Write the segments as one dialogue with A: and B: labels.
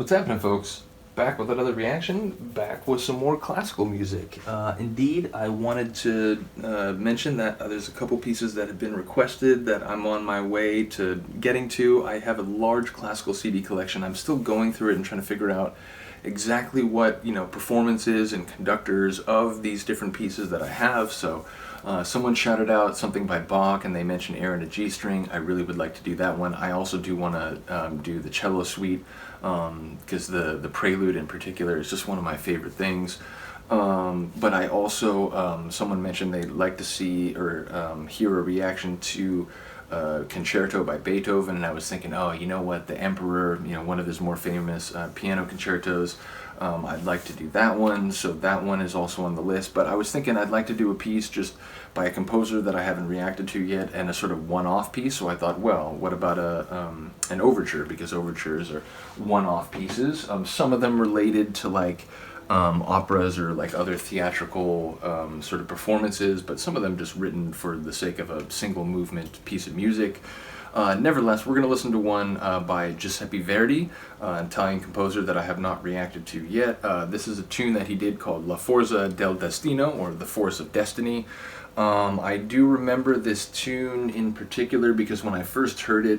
A: What's happening, folks? Back with another reaction, back with some more classical music. Indeed, I wanted to mention that there's a couple pieces that have been requested that I'm on my way to getting to. I have a large classical CD collection. I'm still going through it and trying to figure out exactly what, performances and conductors of these different pieces that I have. So someone shouted out something by Bach and they mentioned Air in a G string. I really would like to do that one. I also do want to do the cello suite because the prelude in particular is just one of my favorite things. But I also, someone mentioned they'd like to see or hear a reaction to concerto by Beethoven, and I was thinking, oh, you know what, the Emperor, one of his more famous piano concertos, I'd like to do that one, so that one is also on the list. But I was thinking I'd like to do a piece just by a composer that I haven't reacted to yet, and a sort of one-off piece. So I thought, well, what about an overture, because overtures are one-off pieces, some of them related to like operas or like other theatrical sort of performances, but some of them just written for the sake of a single movement piece of music. Nevertheless, we're going to listen to one by Giuseppe Verdi, an Italian composer that I have not reacted to yet. This is a tune that he did called La Forza del Destino, or The Force of Destiny. I do remember this tune in particular because when I first heard it,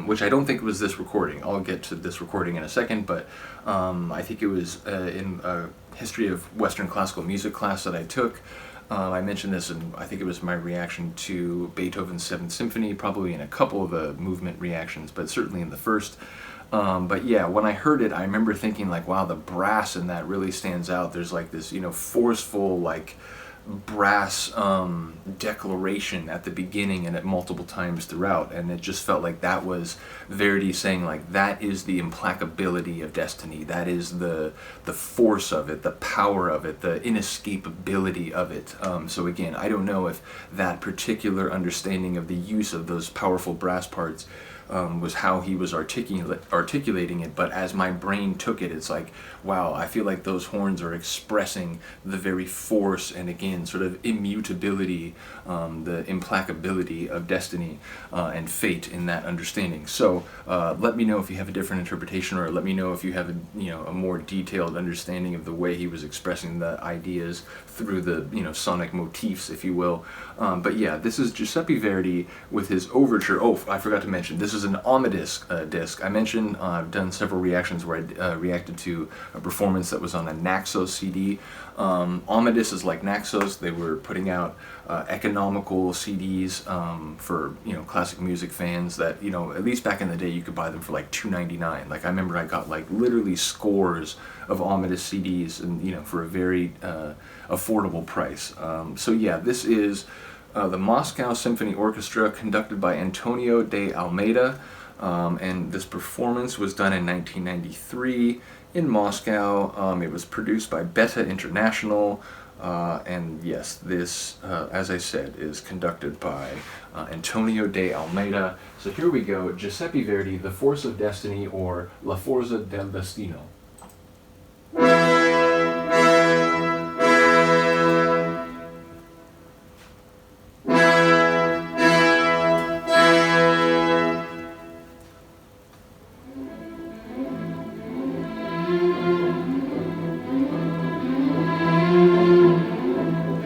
A: which I don't think was this recording, I'll get to this recording in a second, but I think it was in a history of Western classical music class that I took. I mentioned this, and I think it was my reaction to Beethoven's Seventh Symphony, probably in a couple of the movement reactions, but certainly in the first. But yeah, when I heard it, I remember thinking like, wow, the brass in that really stands out. There's like this, forceful, like, brass declaration at the beginning and at multiple times throughout, and it just felt like that was Verdi saying like, that is the implacability of destiny, that is the force of it, the power of it, the inescapability of it. So again, I don't know if that particular understanding of the use of those powerful brass parts was how he was articulating it, but as my brain took it, it's like, wow, I feel like those horns are expressing the very force and, again, sort of immutability, the implacability of destiny and fate in that understanding. So let me know if you have a different interpretation, or let me know if you have a more detailed understanding of the way he was expressing the ideas through the sonic motifs, if you will. But yeah, this is Giuseppe Verdi with his Overture. Oh, I forgot to mention, this is an Omnidisc disc. I mentioned I've done several reactions where I reacted to a performance that was on a Naxos CD. Omnidisc is like Naxos. They were putting out economical CDs for classic music fans that at least back in the day you could buy them for like $2.99. Like I remember I got like literally scores of Omnidisc CDs, and for a very affordable price. So yeah, this is the Moscow Symphony Orchestra, conducted by Antonio de Almeida, and this performance was done in 1993 in Moscow. It was produced by Beta International, and yes, this, as I said, is conducted by Antonio de Almeida. So here we go, Giuseppe Verdi, The Force of Destiny, or La Forza del Destino.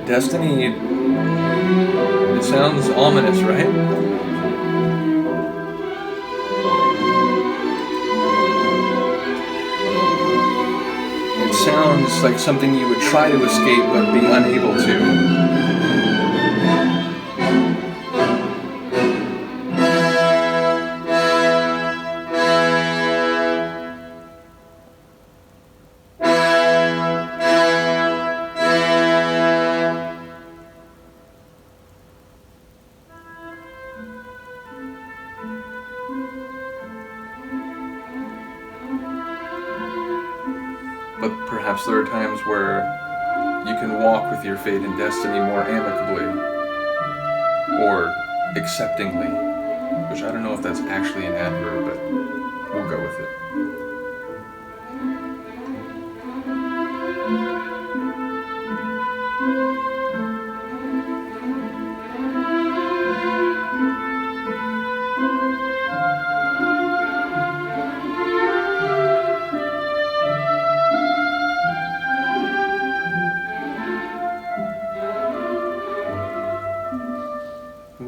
A: Destiny, it sounds ominous, right? It sounds like something you would try to escape but be unable to. But perhaps there are times where you can walk with your fate and destiny more amicably, or acceptingly, which I don't know if that's actually an adverb, but we'll go with it.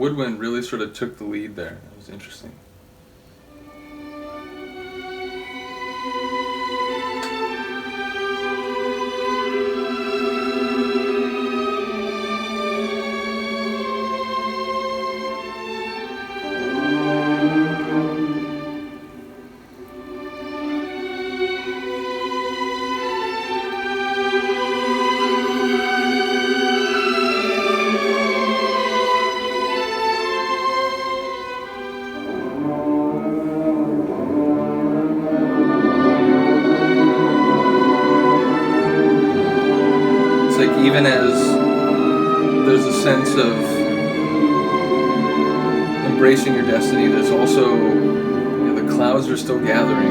A: woodwind really sort of took the lead there. It was interesting. Even as there's a sense of embracing your destiny, there's also, the clouds are still gathering.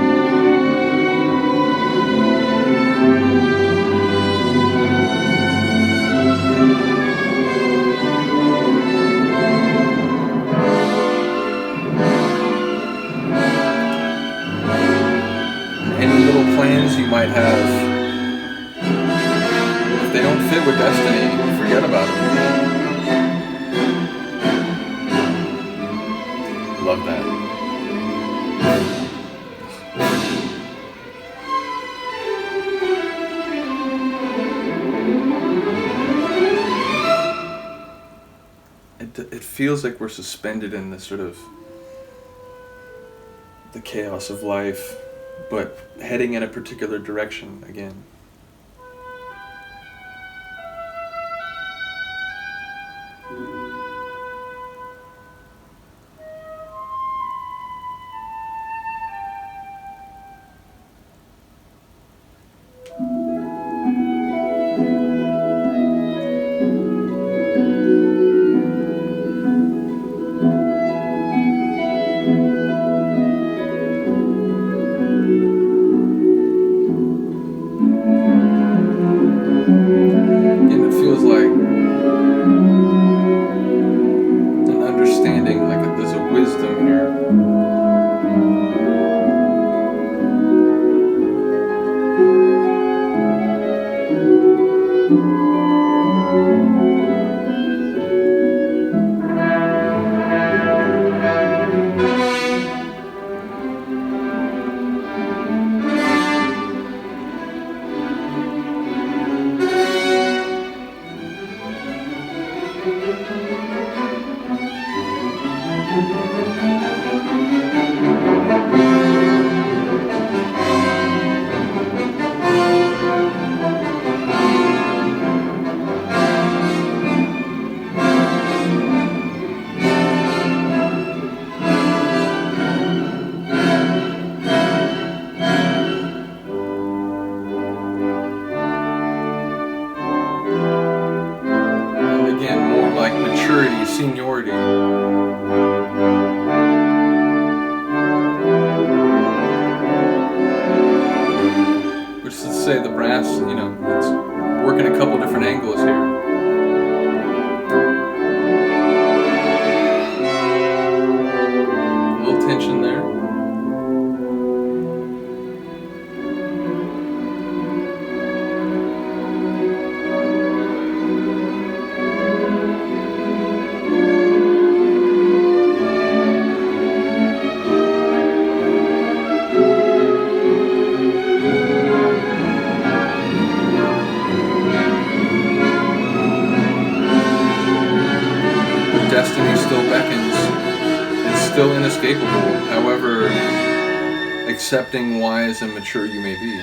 A: Any little plans you might have, they don't fit with destiny, forget about it. Love that. It feels like we're suspended in this sort of the chaos of life, but heading in a particular direction again. Seniority. Which is to say the brass, it's working a couple different angles here. A little tension there. Destiny still beckons. It's still inescapable, however accepting, wise, and mature you may be.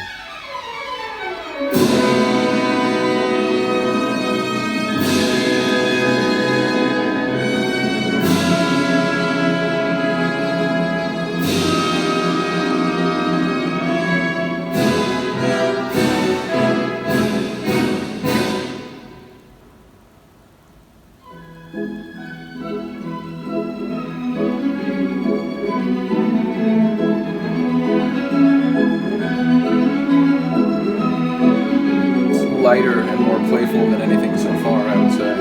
A: Lighter and more playful than anything so far, I would say.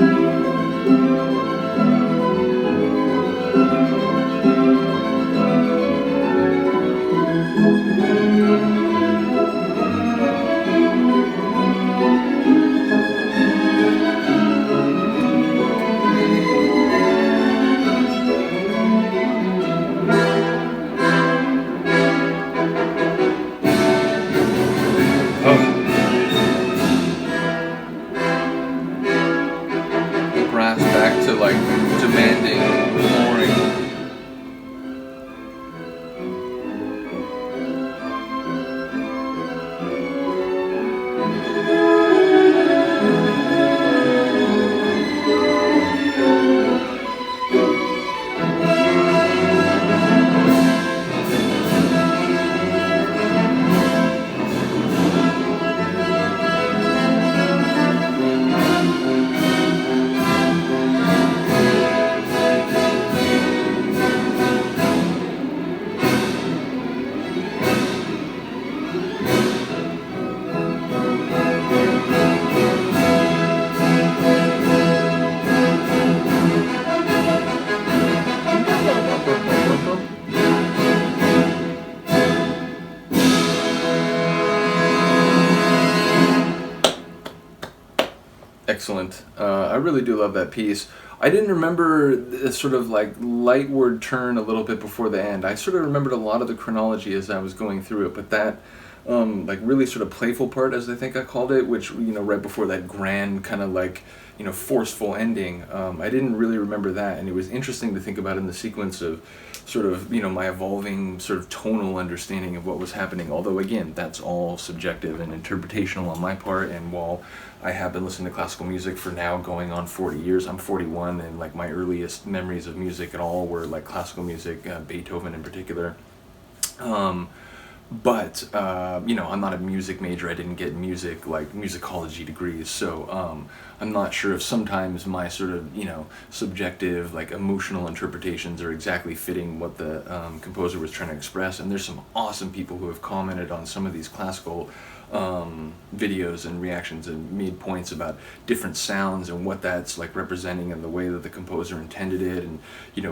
A: Excellent. I really do love that piece. I didn't remember the sort of like lightward turn a little bit before the end. I sort of remembered a lot of the chronology as I was going through it, but that like really sort of playful part, as I think I called it, which right before that grand kind of like forceful ending, I didn't really remember that, and it was interesting to think about in the sequence of sort of my evolving sort of tonal understanding of what was happening. Although again, that's all subjective and interpretational on my part, and while I have been listening to classical music for now going on 40 years. I'm 41, and like my earliest memories of music at all were like classical music, Beethoven in particular. Um, but I'm not a music major. I didn't get music like musicology degrees, so I'm not sure if sometimes my sort of subjective like emotional interpretations are exactly fitting what the composer was trying to express. And there's some awesome people who have commented on some of these classical videos and reactions and made points about different sounds and what that's like representing and the way that the composer intended it, and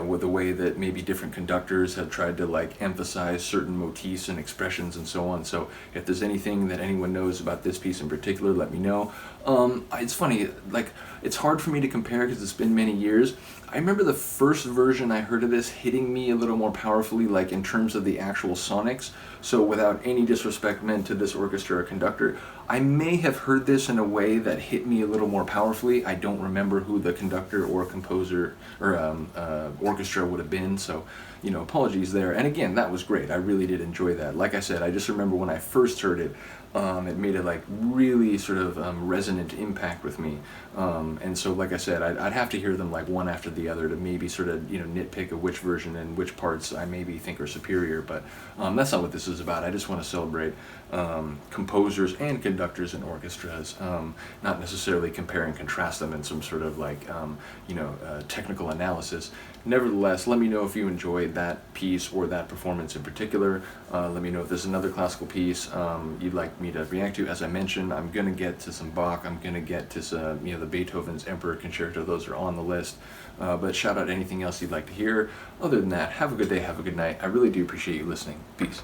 A: with the way that maybe different conductors have tried to like emphasize certain motifs and expressions and so on. So if there's anything that anyone knows about this piece in particular, let me know. It's funny, like it's hard for me to compare because it's been many years. I remember the first version I heard of this hitting me a little more powerfully, like in terms of the actual sonics. So without any disrespect meant to this orchestra or conductor, I may have heard this in a way that hit me a little more powerfully. I don't remember who the conductor or composer or orchestra would have been, so apologies there. And again, that was great. I really did enjoy that. Like I said, I just remember when I first heard it, it made a like really sort of resonant impact with me, and so like I said, I'd have to hear them like one after the other to maybe sort of nitpick of which version and which parts I maybe think are superior. But that's not what this is about. I just want to celebrate composers and conductors and orchestras, not necessarily compare and contrast them in some sort of like technical analysis. Nevertheless, let me know if you enjoyed that piece or that performance in particular. Let me know if there's another classical piece you'd like me to react to. As I mentioned, I'm going to get to some Bach. I'm going to get to some, the Beethoven's Emperor Concerto. Those are on the list. But shout out anything else you'd like to hear. Other than that, have a good day, have a good night. I really do appreciate you listening. Peace.